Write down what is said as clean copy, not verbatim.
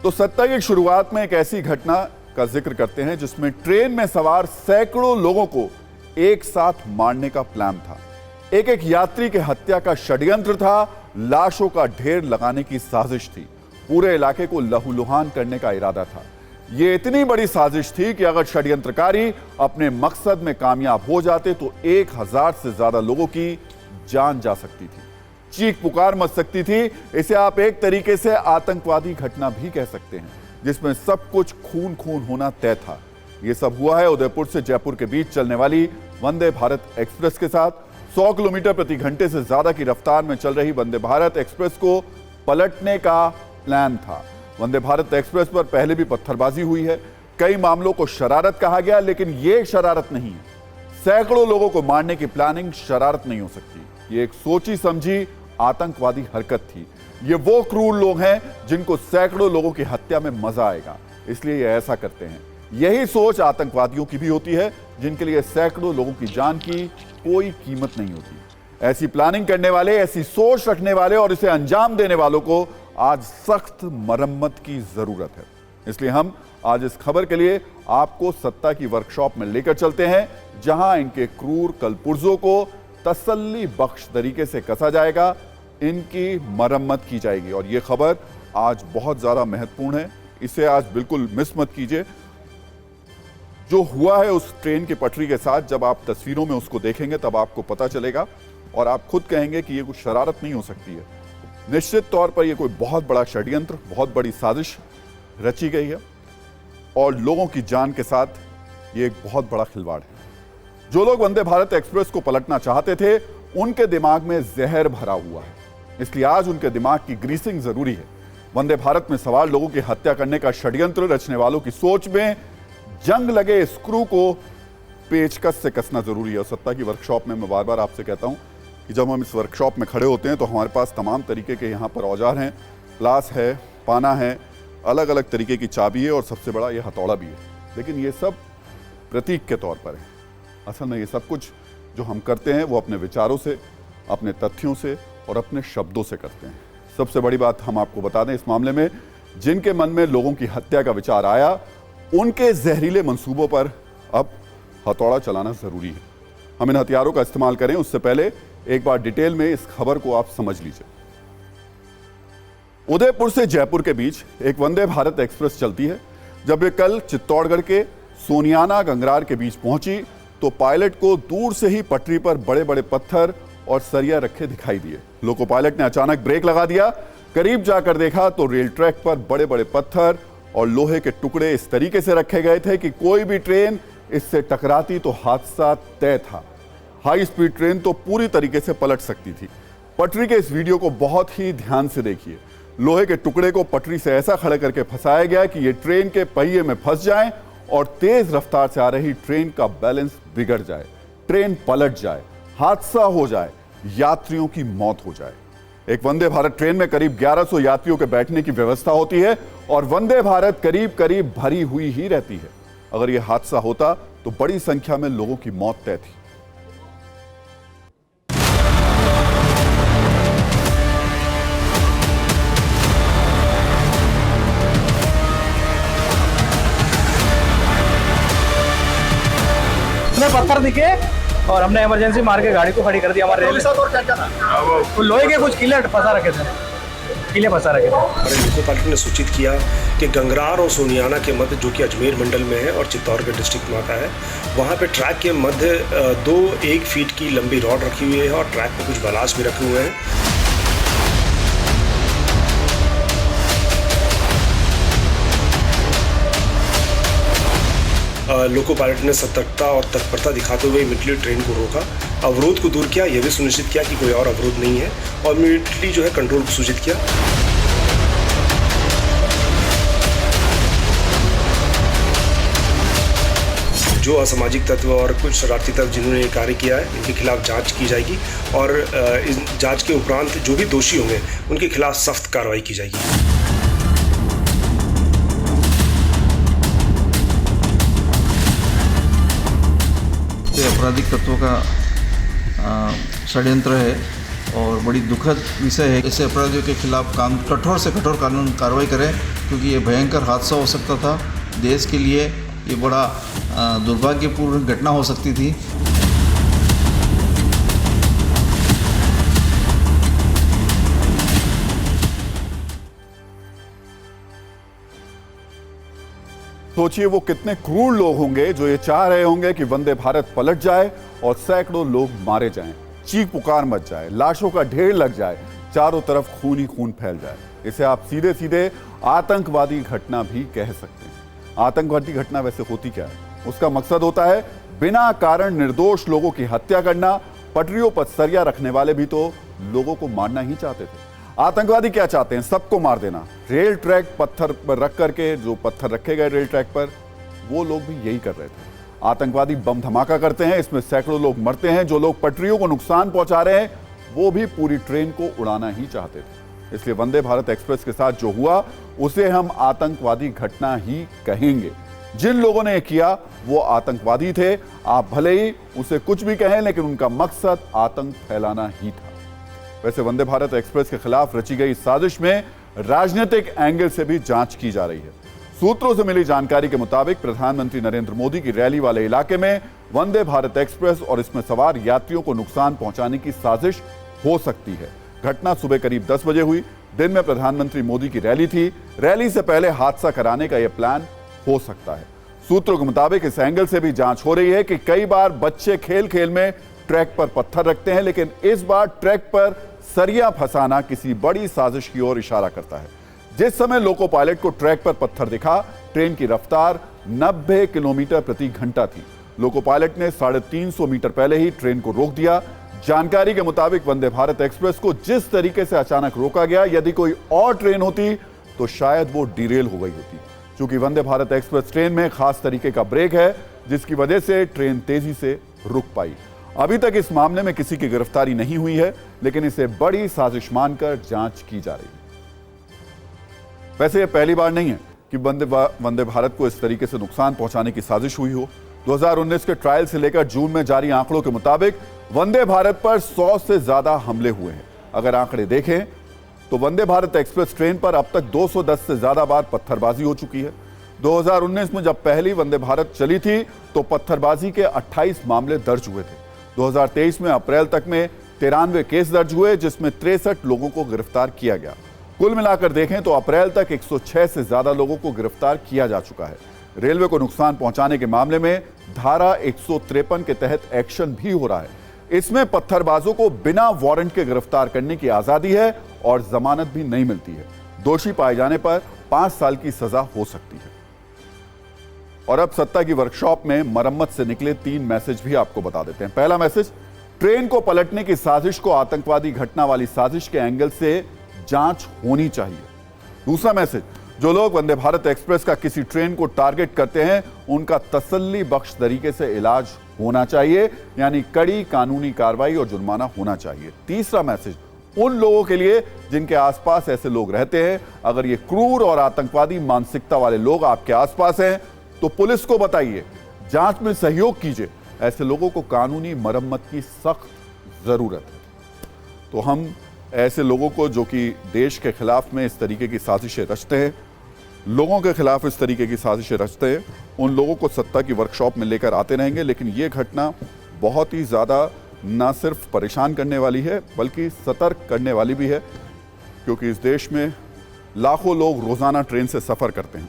तो सत्ता की शुरुआत में एक ऐसी घटना का जिक्र करते हैं जिसमें ट्रेन में सवार सैकड़ों लोगों को एक साथ मारने का प्लान था। एक एक यात्री के हत्या का षड्यंत्र था, लाशों का ढेर लगाने की साजिश थी, पूरे इलाके को लहूलुहान करने का इरादा था। यह इतनी बड़ी साजिश थी कि अगर षड्यंत्रकारी अपने मकसद में कामयाब हो जाते तो 1000 से ज्यादा लोगों की जान जा सकती थी, चीख पुकार मच सकती थी। इसे आप एक तरीके से आतंकवादी घटना भी कह सकते हैं, जिसमें सब कुछ खून खून होना तय था। यह सब हुआ है उदयपुर से जयपुर के बीच चलने वाली वंदे भारत एक्सप्रेस के साथ। 100 किलोमीटर प्रति घंटे से ज्यादा की रफ्तार में चल रही वंदे भारत एक्सप्रेस को पलटने का प्लान था। वंदे भारत एक्सप्रेस पर पहले भी पत्थरबाजी हुई है, कई मामलों को शरारत कहा गया, लेकिन यह शरारत नहीं है। सैकड़ों लोगों को मारने की प्लानिंग शरारत नहीं हो सकती, ये एक सोची समझी आतंकवादी हरकत थी। ये वो क्रूर लोग हैं जिनको सैकड़ों लोगों की हत्या में मजा आएगा, इसलिए ये ऐसा करते हैं। यही सोच आतंकवादियों की भी होती है, जिनके लिए सैकड़ों लोगों की जान की कोई कीमत नहीं होती। ऐसी प्लानिंग करने वाले, ऐसी सोच रखने वाले और इसे अंजाम देने वालों को आज सख्त मरम्मत की जरूरत है। इसलिए हम आज इस खबर के लिए आपको सत्ता की वर्कशॉप में लेकर चलते हैं, जहां इनके क्रूर कलपुर्जों को तसल्ली बख्श तरीके से कसा जाएगा, इनकी मरम्मत की जाएगी। और यह खबर आज बहुत ज्यादा महत्वपूर्ण है, इसे आज बिल्कुल मिस मत कीजिए। जो हुआ है उस ट्रेन की पटरी के साथ, जब आप तस्वीरों में उसको देखेंगे तब आपको पता चलेगा और आप खुद कहेंगे कि यह कुछ शरारत नहीं हो सकती है। निश्चित तौर पर यह कोई बहुत बड़ा षड्यंत्र, बहुत बड़ी साजिश रची गई है और लोगों की जान के साथ यह एक बहुत बड़ा खिलवाड़ है। जो लोग वंदे भारत एक्सप्रेस को पलटना चाहते थे, उनके दिमाग में जहर भरा हुआ है, इसलिए आज उनके दिमाग की ग्रीसिंग जरूरी है। वंदे भारत में सवार लोगों की हत्या करने का षड्यंत्र रचने वालों की सोच में जंग लगे स्क्रू को पेचकस से कसना जरूरी है। और सत्ता की वर्कशॉप में मैं बार बार आपसे कहता हूं कि जब हम इस वर्कशॉप में खड़े होते हैं तो हमारे पास तमाम तरीके के यहाँ पर औजार हैं, प्लास है, पाना है, अलग अलग तरीके की चाबी है और सबसे बड़ा ये हथौड़ा भी है। लेकिन ये सब प्रतीक के तौर पर है। असल में ये सब कुछ जो हम करते हैं वो अपने विचारों से, अपने तथ्यों से और अपने शब्दों से करते हैं। सबसे बड़ी बात हम आपको बता दें, इस मामले में जिनके मन में लोगों की हत्या का विचार आया, उनके जहरीले मंसूबों पर अब हथौड़ा चलाना जरूरी है। हम इन हथियारों का इस्तेमाल करें उससे पहले एक बार डिटेल में इस खबर को आप समझ लीजिए। उदयपुर से जयपुर के बीच एक वंदे भारत एक्सप्रेस चलती है। जब ये कल चित्तौड़गढ़ के सोनियाना गंगरार के बीच पहुंची तो पायलट को दूर से ही पटरी पर बड़े बड़े पत्थर और सरिया रखे दिखाई दिए। लोको पायलट ने अचानक ब्रेक लगा दिया। करीब जाकर देखा तो रेल ट्रैक पर बड़े बड़े पत्थर और लोहे के टुकड़े इस तरीके से रखे गए थे कि कोई भी ट्रेन इससे टकराती तो हादसा तय था। हाई स्पीड ट्रेन तो पूरी तरीके से पलट सकती थी। पटरी के इस वीडियो को बहुत ही ध्यान से देखिए। लोहे के टुकड़े को पटरी से ऐसा खड़े करके फंसाया गया कि ये ट्रेन के पहिए में फंस जाए और तेज रफ्तार से आ रही ट्रेन का बैलेंस बिगड़ जाए, ट्रेन पलट जाए, हादसा हो जाए, यात्रियों की मौत हो जाए। एक वंदे भारत ट्रेन में करीब 1100 यात्रियों के बैठने की व्यवस्था होती है और वंदे भारत करीब करीब भरी हुई ही रहती है। अगर यह हादसा होता तो बड़ी संख्या में लोगों की मौत तय थी। पत्थर दिखे और हमने इमरजेंसी मार के गाड़ी को खड़ी कर दिया। हमारे रेल और क्या क्या था? लोहे के कुछ किले फंसा रखे थे, किले फंसा रखे थे। लोको पायलट ने सूचित किया कि गंगरार और सोनियाना के मध्य, जो कि अजमेर मंडल में है और चित्तौड़गढ़ डिस्ट्रिक्ट में आता है, वहाँ पे ट्रैक के मध्य 1 फीट की लंबी रॉड रखी हुई है और ट्रैक पे कुछ बलास भी रखे हुए हैं। लोको पायलट ने सतर्कता और तत्परता दिखाते हुए इमीडिएटली ट्रेन को रोका, अवरोध को दूर किया, यह भी सुनिश्चित किया कि कोई और अवरोध नहीं है और इमीडिएटली जो है कंट्रोल को सूचित किया। जो असामाजिक तत्व और कुछ शरारती तत्व जिन्होंने ये कार्य किया है, इनके खिलाफ जांच की जाएगी और इस जांच के उपरांत जो भी दोषी होंगे उनके खिलाफ सख्त कार्रवाई की जाएगी। आपराधिक तत्वों का षड्यंत्र है और बड़ी दुखद विषय है। ऐसे अपराधियों के खिलाफ कठोर से कठोर कानून कार्रवाई करें, क्योंकि ये भयंकर हादसा हो सकता था। देश के लिए ये बड़ा दुर्भाग्यपूर्ण घटना हो सकती थी। सोचिए वो कितने क्रूर लोग होंगे जो ये चाह रहे होंगे कि वंदे भारत पलट जाए और सैकड़ों लोग मारे जाएं, चीख पुकार मच जाए, लाशों का ढेर लग जाए, चारों तरफ खून ही खून फैल जाए। इसे आप सीधे सीधे आतंकवादी घटना भी कह सकते हैं। आतंकवादी घटना वैसे होती क्या है? उसका मकसद होता है बिना कारण निर्दोष लोगों की हत्या करना। पटरियों पर सरिया रखने वाले भी तो लोगों को मारना ही चाहते थे। आतंकवादी क्या चाहते हैं? सबको मार देना। रेल ट्रैक पत्थर पर रख करके, जो पत्थर रखे गए रेल ट्रैक पर, वो लोग भी यही कर रहे थे। आतंकवादी बम धमाका करते हैं, इसमें सैकड़ों लोग मरते हैं। जो लोग पटरियों को नुकसान पहुंचा रहे हैं वो भी पूरी ट्रेन को उड़ाना ही चाहते थे। इसलिए वंदे भारत एक्सप्रेस के साथ जो हुआ उसे हम आतंकवादी घटना ही कहेंगे। जिन लोगों ने किया वो आतंकवादी थे। आप भले ही उसे कुछ भी कहें, लेकिन उनका मकसद आतंक फैलाना ही था। वैसे वंदे भारत एक्सप्रेस के खिलाफ रची गई साजिश में राजनीतिक एंगल से भी जांच की जा रही है। सूत्रों से मिली जानकारी के मुताबिक प्रधानमंत्री नरेंद्र मोदी की रैली वाले इलाके में वंदे भारत एक्सप्रेस और इसमें सवार यात्रियों को नुकसान पहुंचाने की साजिश हो सकती है। घटना सुबह करीब 10 बजे हुई। दिन में प्रधानमंत्री मोदी की रैली थी। रैली से पहले हादसा कराने का यह प्लान हो सकता है। सूत्रों के मुताबिक इस एंगल से भी जांच हो रही है कि कई बार बच्चे खेल खेल में ट्रैक पर पत्थर रखते हैं, लेकिन इस बार ट्रैक पर सरिया फंसाना किसी बड़ी साजिश की ओर इशारा करता है। जिस समय लोको पायलट को ट्रैक पर पत्थर दिखा, ट्रेन की रफ्तार 90 किलोमीटर प्रति घंटा थी। लोको पायलट ने 350 मीटर पहले ही ट्रेन को रोक दिया। जानकारी के मुताबिक वंदे भारत एक्सप्रेस को जिस तरीके से अचानक रोका गया, यदि कोई और ट्रेन होती तो शायद वो डिरेल हो गई होती। क्योंकि वंदे भारत एक्सप्रेस ट्रेन में खास तरीके का ब्रेक है, जिसकी वजह से ट्रेन तेजी से रुक पाई। अभी तक इस मामले में किसी की गिरफ्तारी नहीं हुई है, लेकिन इसे बड़ी साजिश मानकर जांच की जा रही है। वैसे यह पहली बार नहीं है कि वंदे भारत को इस तरीके से नुकसान पहुंचाने की साजिश हुई हो। 2019 के ट्रायल से लेकर जून में जारी आंकड़ों के मुताबिक वंदे भारत पर 100 से ज्यादा हमले हुए हैं। अगर आंकड़े देखें तो वंदे भारत एक्सप्रेस ट्रेन पर अब तक 210 से ज्यादा बार पत्थरबाजी हो चुकी है। 2019 में जब पहली वंदे भारत चली थी तो पत्थरबाजी के 28 मामले दर्ज हुए थे। 2023 में अप्रैल तक में 93 केस दर्ज हुए, जिसमें 63 लोगों को गिरफ्तार किया गया। कुल मिलाकर देखें तो अप्रैल तक 106 से ज्यादा लोगों को गिरफ्तार किया जा चुका है। रेलवे को नुकसान पहुंचाने के मामले में धारा 153 के तहत एक्शन भी हो रहा है। इसमें पत्थरबाजों को बिना वारंट के गिरफ्तार करने की आजादी है और जमानत भी नहीं मिलती है। दोषी पाए जाने पर 5 साल की सजा हो सकती है। और अब सत्ता की वर्कशॉप में मरम्मत से निकले 3 मैसेज भी आपको बता देते हैं। पहला मैसेज, ट्रेन को पलटने की साजिश को आतंकवादी घटना वाली साजिश के एंगल से जांच होनी चाहिए। दूसरा मैसेज, जो लोग वंदे भारत एक्सप्रेस का किसी ट्रेन को टारगेट करते हैं उनका तसल्ली बख्श तरीके से इलाज होना चाहिए, यानी कड़ी कानूनी कार्रवाई और जुर्माना होना चाहिए। तीसरा मैसेज, उन लोगों के लिए जिनके आसपास ऐसे लोग रहते हैं, अगर ये क्रूर और आतंकवादी मानसिकता वाले लोग आपके आसपास हैं तो पुलिस को बताइए, जांच में सहयोग कीजिए। ऐसे लोगों को कानूनी मरम्मत की सख्त जरूरत है। तो हम ऐसे लोगों को जो कि देश के खिलाफ में इस तरीके की साजिशें रचते हैं, लोगों के खिलाफ इस तरीके की साजिशें रचते हैं, उन लोगों को सत्ता की वर्कशॉप में लेकर आते रहेंगे। लेकिन ये घटना बहुत ही ज़्यादा ना सिर्फ परेशान करने वाली है बल्कि सतर्क करने वाली भी है, क्योंकि इस देश में लाखों लोग रोज़ाना ट्रेन से सफ़र करते हैं।